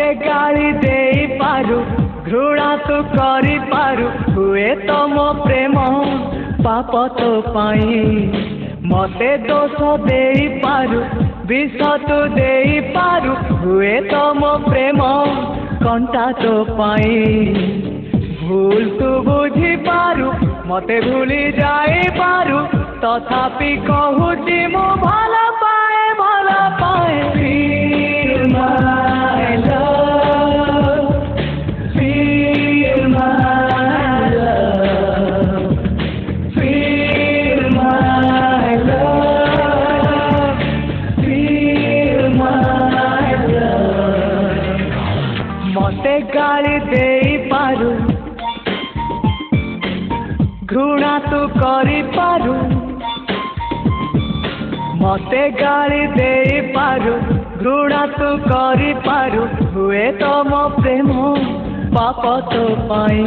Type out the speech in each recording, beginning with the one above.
मते गाली दे पारु घृणा तू करी पारु हुए तो मो प्रेम पाप तो पाई मते दोष दे पारु विष तू दे पारु हुए तो मो प्रेम कंटा तो पाई भूल तू बुझी पारु मते भूली जाए पारु तथापि कहूची मो भला पाए Feel my love, feel my love, feel my love, feel my love. मते गाली दे पारु घृणा तू करी पारु मते गाली दे पारु घृणा तू करी पारु हुए तो मो प्रेम पाप तो पाई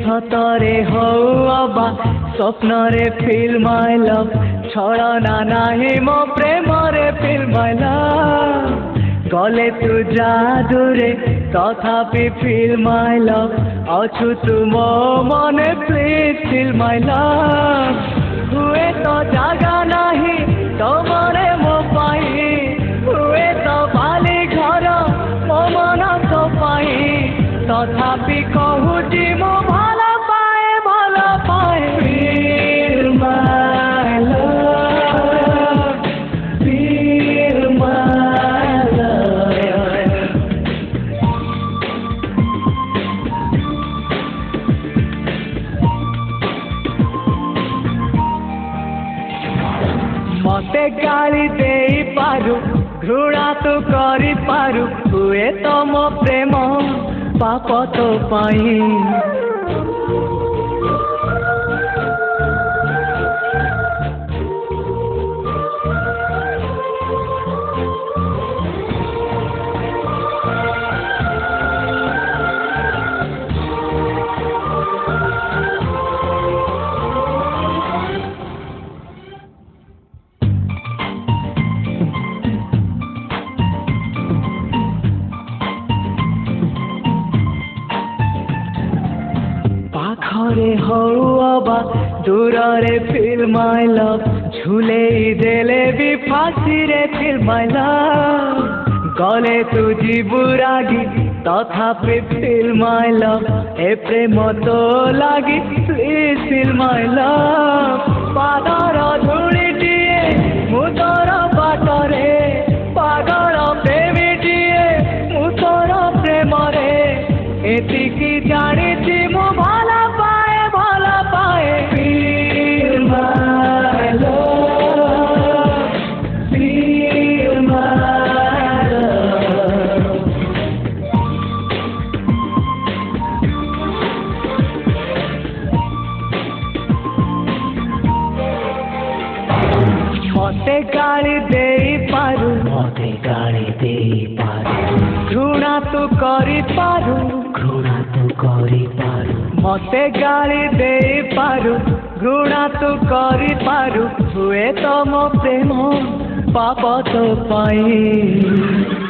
सतरे हवा स्वप्न रे फील माय लव छड़ना नाही मो प्रेम रे फील माय लव गले तू जादू रे तथापि फील माय लव अछु तू मो मने प्लीज फील माय लव हुए तो जागा नाही तमरे मो पाई हुए तो बाली घर मो मन तो पाई तथापि कहूची मो भला पाए feel my love, feel my love. मते गाली दे पारु घृणा तू करी पारु हुए तो मो प्रेम पाप तो पाई पाखरे हवा दूर रे फील माय लव झूले देले भी फांसी रे फील माय लव गले तू जीवु रागी तथापि फील माय लव ए प्रेम तो लागी प्लीज फील माय लव पादर धूलिटिए मु तोर बाटरे पागल प्रेमीटिए मु तोर प्रेम रे एतिकी जानिछि मु भला पाए feel my love, feel my love. मते गाली दे पारु घृणा तू करी पारु मते गाली दे पारु घृणा तू करी पारु हुए तो मो प्रेम पाप तो पाई।